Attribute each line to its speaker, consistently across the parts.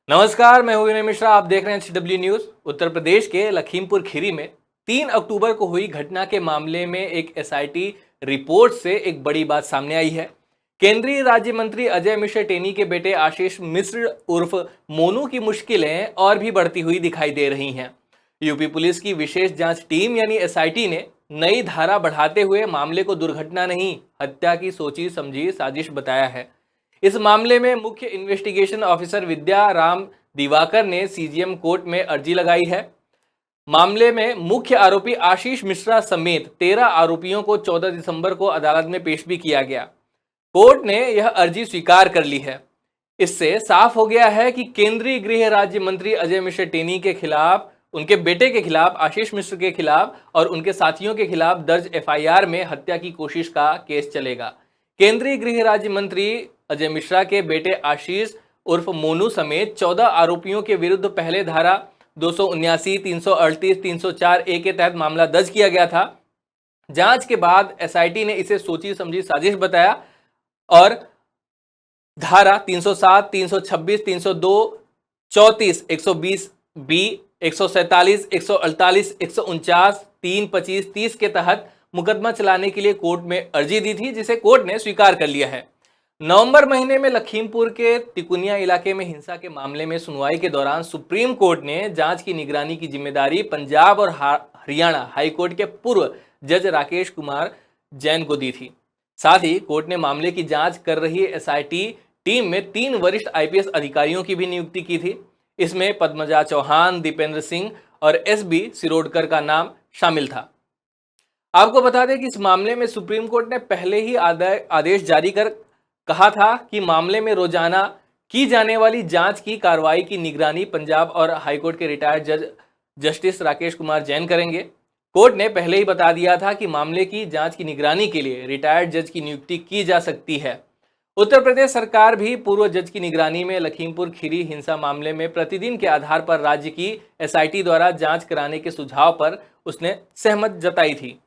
Speaker 1: नमस्कार, मैं हूं विनय मिश्रा। आप देख रहे हैं HW न्यूज। उत्तर प्रदेश के लखीमपुर खीरी में 3 अक्टूबर को हुई घटना के मामले में एक SIT रिपोर्ट से एक बड़ी बात सामने आई है। केंद्रीय राज्य मंत्री अजय मिश्र टेनी के बेटे आशीष मिश्र उर्फ मोनू की मुश्किलें और भी बढ़ती हुई दिखाई दे रही हैं। यूपी पुलिस की विशेष जांच टीम यानी SIT ने नई धारा बढ़ाते हुए मामले को दुर्घटना नहीं, हत्या की सोची समझी साजिश बताया है। इस मामले में मुख्य इन्वेस्टिगेशन ऑफिसर विद्या राम दिवाकर ने CGM कोर्ट में अर्जी लगाई है। मामले में मुख्य आरोपी आशीष मिश्रा समेत 13 आरोपियों को 14 दिसंबर को अदालत में पेश भी किया गया। कोर्ट ने यह अर्जी स्वीकार कर ली है। इससे साफ हो गया है कि केंद्रीय गृह राज्य मंत्री अजय मिश्र टेनी के खिलाफ, उनके बेटे के खिलाफ, आशीष मिश्र के खिलाफ और उनके साथियों के खिलाफ दर्ज FIR में हत्या की कोशिश का केस चलेगा। केंद्रीय गृह राज्य मंत्री अजय मिश्रा के बेटे आशीष उर्फ मोनू समेत 14 आरोपियों के विरुद्ध पहले धारा 279, 338, 304A के तहत मामला दर्ज किया गया था। जांच के बाद SIT ने इसे सोची समझी साजिश बताया और धारा 307, 326, 302, 34, 120B, 147, 148, 149, 325, 30 के तहत मुकदमा चलाने के लिए कोर्ट में अर्जी दी थी, जिसे कोर्ट ने स्वीकार कर लिया है। नवंबर महीने में लखीमपुर के तिकुनिया इलाके में हिंसा के मामले में सुनवाई के दौरान सुप्रीम कोर्ट ने जांच की निगरानी की जिम्मेदारी पंजाब और हरियाणा हाईकोर्ट के पूर्व जज राकेश कुमार जैन को दी थी। साथ ही कोर्ट ने मामले की जांच कर रही SIT टीम में 3 वरिष्ठ IPS अधिकारियों की भी नियुक्ति की थी। इसमें पद्मजा चौहान, दीपेंद्र सिंह और SB सिरोडकर का नाम शामिल था। आपको बता दें कि इस मामले में सुप्रीम कोर्ट ने पहले ही आदेश जारी कर कहा था कि मामले में रोजाना की जाने वाली जांच की कार्रवाई की निगरानी पंजाब और हाईकोर्ट के रिटायर्ड जज जस्टिस राकेश कुमार जैन करेंगे। कोर्ट ने पहले ही बता दिया था कि मामले की जांच की निगरानी के लिए रिटायर्ड जज की नियुक्ति की जा सकती है। उत्तर प्रदेश सरकार भी पूर्व जज की निगरानी में लखीमपुर खीरी हिंसा मामले में प्रतिदिन के आधार पर राज्य की SIT द्वारा जांच कराने के सुझाव पर उसने सहमत जताई थी।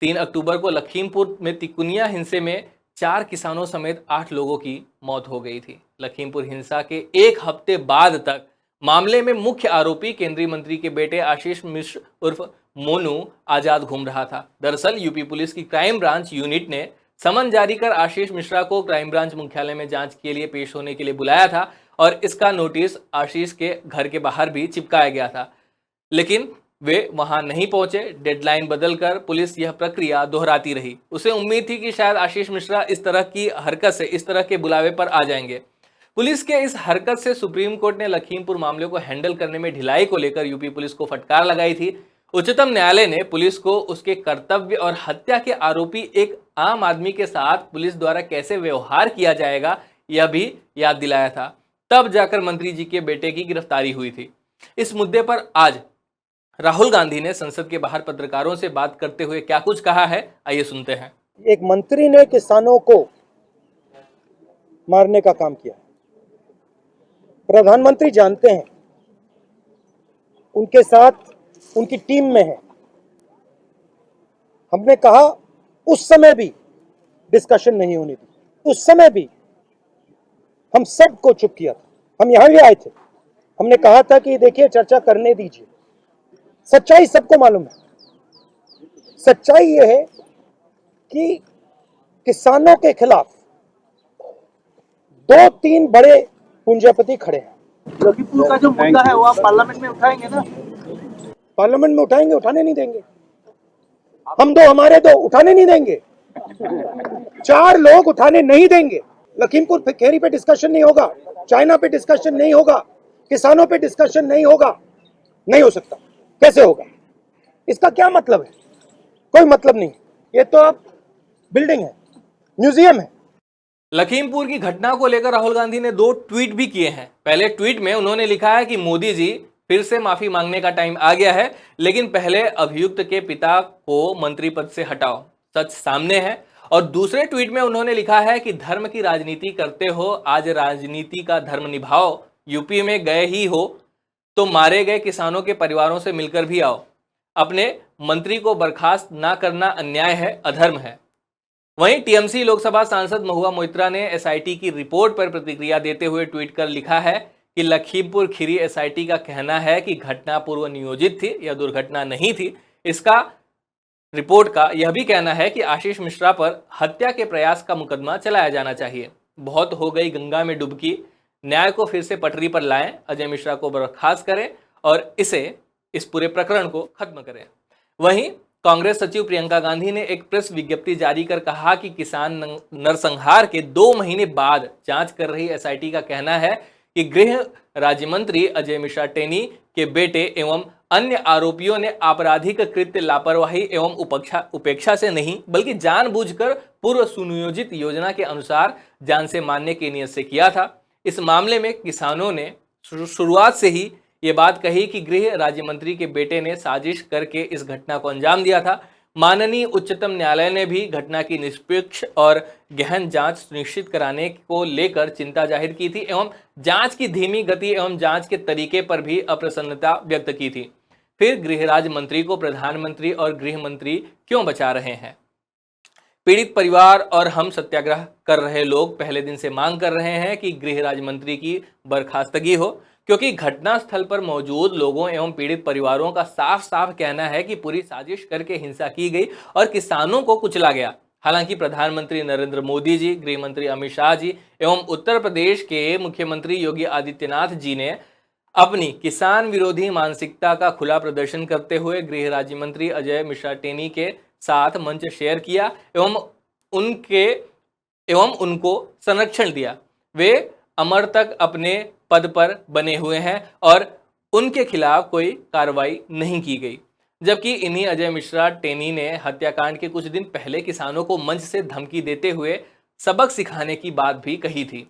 Speaker 1: 3 अक्टूबर को लखीमपुर में तिकुनिया हिंसे में 4 किसानों समेत 8 लोगों की मौत हो गई थी। लखीमपुर हिंसा के 1 हफ्ते बाद तक मामले में मुख्य आरोपी केंद्रीय मंत्री के बेटे आशीष मिश्र उर्फ मोनू आजाद घूम रहा था। दरअसल यूपी पुलिस की क्राइम ब्रांच यूनिट ने समन जारी कर आशीष मिश्रा को क्राइम ब्रांच मुख्यालय में जांच के लिए पेश होने के लिए बुलाया था और इसका नोटिस आशीष के घर के बाहर भी चिपकाया गया था, लेकिन वे वहां नहीं पहुंचे। डेडलाइन बदलकर पुलिस यह प्रक्रिया दोहराती रही। उसे उम्मीद थी कि शायद आशीष मिश्रा इस तरह की हरकत से, इस तरह के बुलावे पर आ जाएंगे। पुलिस के इस हरकत से सुप्रीम कोर्ट ने लखीमपुर मामले को हैंडल करने में ढिलाई को लेकर यूपी पुलिस को फटकार लगाई थी। उच्चतम न्यायालय ने पुलिस को उसके कर्तव्य और हत्या के आरोपी एक आम आदमी के साथ पुलिस द्वारा कैसे व्यवहार किया जाएगा यह भी याद दिलाया था। तब जाकर मंत्री जी के बेटे की गिरफ्तारी हुई थी। इस मुद्दे पर आज राहुल गांधी ने संसद के बाहर पत्रकारों से बात करते हुए क्या कुछ कहा है, आइए सुनते हैं।
Speaker 2: एक मंत्री ने किसानों को मारने का काम किया। प्रधानमंत्री जानते हैं, उनके साथ उनकी टीम में है। हमने कहा उस समय भी डिस्कशन नहीं होनी थी, उस समय भी हम सबको चुप किया था। हम यहां भी आए थे, हमने कहा था कि देखिए चर्चा करने दीजिए। सच्चाई सबको मालूम है। सच्चाई यह है कि किसानों के खिलाफ 2-3 बड़े पूंजीपति खड़े हैं।
Speaker 3: लखीमपुर का जो मुद्दा है वो आप पार्लियामेंट में उठाएंगे ना?
Speaker 2: पार्लियामेंट में उठाएंगे, उठाने नहीं देंगे। हम दो, हमारे दो उठाने नहीं देंगे। 4 लोग उठाने नहीं देंगे। लखीमपुर खीरी पे डिस्कशन नहीं होगा, चाइना पे डिस्कशन नहीं होगा, किसानों पे डिस्कशन नहीं होगा। नहीं हो सकता। कैसे होगा? इसका क्या मतलब है? कोई मतलब नहीं। ये तो अब बिल्डिंग है, म्यूजियम है।
Speaker 1: लखीमपुर की घटना को लेकर राहुल गांधी ने 2 ट्वीट भी किए हैं। पहले ट्वीट में उन्होंने लिखा है कि मोदी जी फिर से माफी मांगने का टाइम आ गया है, लेकिन पहले अभियुक्त के पिता को मंत्री पद से हटाओ, सच सामने है। और दूसरे ट्वीट में उन्होंने लिखा है कि धर्म की राजनीति करते हो, आज राजनीति का धर्म निभाओ। यूपी में गए ही हो तो मारे गए किसानों के परिवारों से मिलकर भी आओ। अपने मंत्री को बर्खास्त ना करना अन्याय है, अधर्म है। वहीं टीएमसी लोकसभा सांसद महुआ मोइत्रा ने SIT की रिपोर्ट पर प्रतिक्रिया देते हुए ट्वीट कर लिखा है कि लखीमपुर खीरी एसआईटी का कहना है कि घटना पूर्व नियोजित थी या दुर्घटना नहीं थी। इसका रिपोर्ट का यह भी कहना है कि आशीष मिश्रा पर हत्या के प्रयास का मुकदमा चलाया जाना चाहिए। बहुत हो गई गंगा में डुबकी, न्याय को फिर से पटरी पर लाएं, अजय मिश्रा को बर्खास्त करें और इस पूरे प्रकरण को खत्म करें। वहीं कांग्रेस सचिव प्रियंका गांधी ने एक प्रेस विज्ञप्ति जारी कर कहा कि किसान नरसंहार के 2 महीने बाद जांच कर रही एसआईटी का कहना है कि गृह राज्य मंत्री अजय मिश्रा टेनी के बेटे एवं अन्य आरोपियों ने आपराधिक कृत्य लापरवाही एवं उपेक्षा से नहीं बल्कि जानबूझकर पूर्व सुनियोजित योजना के अनुसार जान से मारने की नीयत से किया था। इस मामले में किसानों ने शुरुआत से ही ये बात कही कि गृह राज्य मंत्री के बेटे ने साजिश करके इस घटना को अंजाम दिया था। माननीय उच्चतम न्यायालय ने भी घटना की निष्पक्ष और गहन जांच सुनिश्चित कराने को लेकर चिंता जाहिर की थी एवं जांच की धीमी गति एवं जांच के तरीके पर भी अप्रसन्नता व्यक्त की थी। फिर गृह राज्य मंत्री को प्रधानमंत्री और गृह मंत्री क्यों बचा रहे हैं? पीड़ित परिवार और हम सत्याग्रह कर रहे लोग पहले दिन से मांग कर रहे हैं कि गृह राज्य मंत्री की बर्खास्तगी हो, क्योंकि घटना स्थल पर मौजूद लोगों एवं पीड़ित परिवारों का साफ साफ कहना है कि पूरी साजिश करके हिंसा की गई और किसानों को कुचला गया। हालांकि प्रधानमंत्री नरेंद्र मोदी जी, गृह मंत्री अमित शाह जी एवं उत्तर प्रदेश के मुख्यमंत्री योगी आदित्यनाथ जी ने अपनी किसान विरोधी मानसिकता का खुला प्रदर्शन करते हुए गृह राज्य मंत्री अजय मिश्रा टेनी के साथ मंच शेयर किया एवं उनको संरक्षण दिया। वे अमर तक अपने पद पर बने हुए हैं और उनके खिलाफ कोई कार्रवाई नहीं की गई। जबकि इन्हीं अजय मिश्रा टेनी ने हत्याकांड के कुछ दिन पहले किसानों को मंच से धमकी देते हुए सबक सिखाने की बात भी कही थी।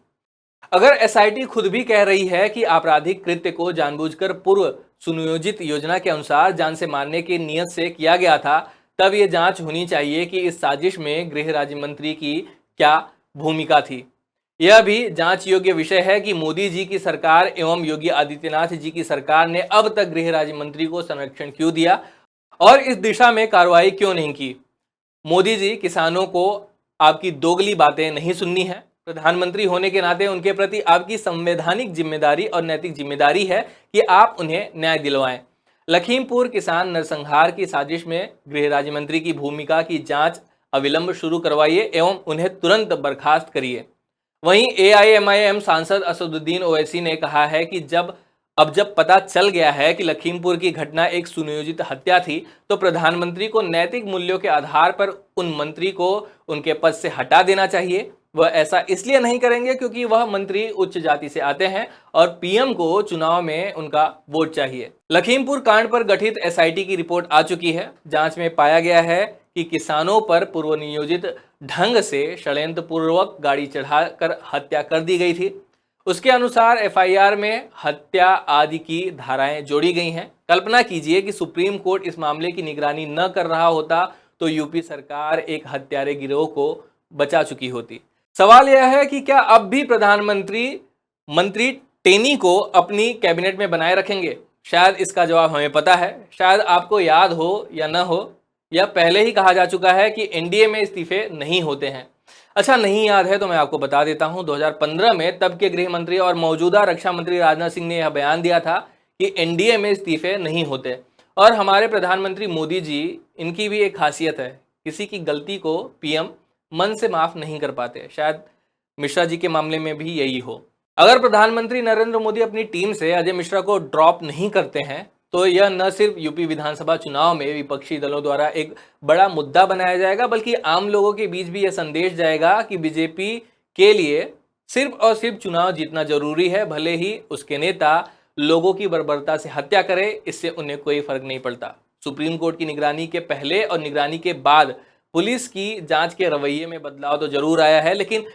Speaker 1: अगर एसआईटी खुद भी कह रही है कि आपराधिक कृत्य को जानबूझकर पूर्व सुनियोजित योजना के अनुसार जान से मारने की नियत से किया गया था, तब ये जांच होनी चाहिए कि इस साजिश में गृह राज्य मंत्री की क्या भूमिका थी। यह भी जांच योग्य विषय है कि मोदी जी की सरकार एवं योगी आदित्यनाथ जी की सरकार ने अब तक गृह राज्य मंत्री को संरक्षण क्यों दिया और इस दिशा में कार्रवाई क्यों नहीं की। मोदी जी, किसानों को आपकी दोगली बातें नहीं सुननी है। प्रधानमंत्री होने के नाते उनके प्रति आपकी संवैधानिक जिम्मेदारी और नैतिक जिम्मेदारी है कि आप उन्हें न्याय दिलवाएं। लखीमपुर किसान नरसंहार की साजिश में गृह राज्य मंत्री की भूमिका की जांच अविलंब शुरू करवाइए एवं उन्हें तुरंत बर्खास्त करिए। वहीं एआईएमआईएम सांसद असदुद्दीन ओवैसी ने कहा है कि जब पता चल गया है कि लखीमपुर की घटना एक सुनियोजित हत्या थी, तो प्रधानमंत्री को नैतिक मूल्यों के आधार पर उन मंत्री को उनके पद से हटा देना चाहिए। वह ऐसा इसलिए नहीं करेंगे क्योंकि वह मंत्री उच्च जाति से आते हैं और पीएम को चुनाव में उनका वोट चाहिए। लखीमपुर कांड पर गठित एसआईटी की रिपोर्ट आ चुकी है। जांच में पाया गया है कि किसानों पर पूर्व नियोजित ढंग से षड्यंत्रपूर्वक गाड़ी चढ़ाकर हत्या कर दी गई थी। उसके अनुसार एफआईआर में हत्या आदि की धाराएं जोड़ी गई हैं। कल्पना कीजिए कि सुप्रीम कोर्ट इस मामले की निगरानी न कर रहा होता तो यूपी सरकार एक हत्यारे गिरोह को बचा चुकी होती। सवाल यह है कि क्या अब भी मंत्री टेनी को अपनी कैबिनेट में बनाए रखेंगे? शायद इसका जवाब हमें पता है। शायद आपको याद हो या न हो, यह पहले ही कहा जा चुका है कि एनडीए में इस्तीफे नहीं होते हैं। अच्छा, नहीं याद है तो मैं आपको बता देता हूं। 2015 में तब के गृह मंत्री और मौजूदा रक्षा मंत्री राजनाथ सिंह ने यह बयान दिया था कि एनडीए में इस्तीफे नहीं होते। और हमारे प्रधानमंत्री मोदी जी, इनकी भी एक खासियत है, किसी की गलती को पीएम मन से माफ नहीं कर पाते। शायद मिश्रा जी के मामले में भी यही हो। अगर प्रधानमंत्री नरेंद्र मोदी अपनी टीम से अजय मिश्रा को ड्रॉप नहीं करते हैं तो यह न सिर्फ यूपी विधानसभा चुनाव में विपक्षी दलों द्वारा एक बड़ा मुद्दा बनाया जाएगा, बल्कि आम लोगों के बीच भी यह संदेश जाएगा कि बीजेपी के लिए सिर्फ और सिर्फ चुनाव जीतना जरूरी है। भले ही उसके नेता लोगों की बर्बरता से हत्या करे, इससे उन्हें कोई फर्क नहीं पड़ता। सुप्रीम कोर्ट की निगरानी के पहले और निगरानी के बाद पुलिस की जांच के रवैये में बदलाव तो जरूर आया है, लेकिन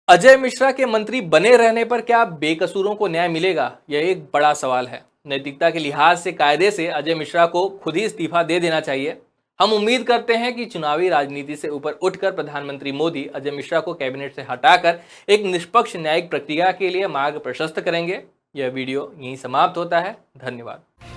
Speaker 1: अजय मिश्रा के मंत्री बने रहने पर क्या बेकसूरों को न्याय मिलेगा? यह एक बड़ा सवाल है। नैतिकता के लिहाज से कायदे से अजय मिश्रा को खुद ही इस्तीफा दे देना चाहिए। हम उम्मीद करते हैं कि चुनावी राजनीति से ऊपर उठकर प्रधानमंत्री मोदी अजय मिश्रा को कैबिनेट से हटाकर एक निष्पक्ष न्यायिक प्रक्रिया के लिए मार्ग प्रशस्त करेंगे। यह वीडियो यहीं समाप्त होता है। धन्यवाद।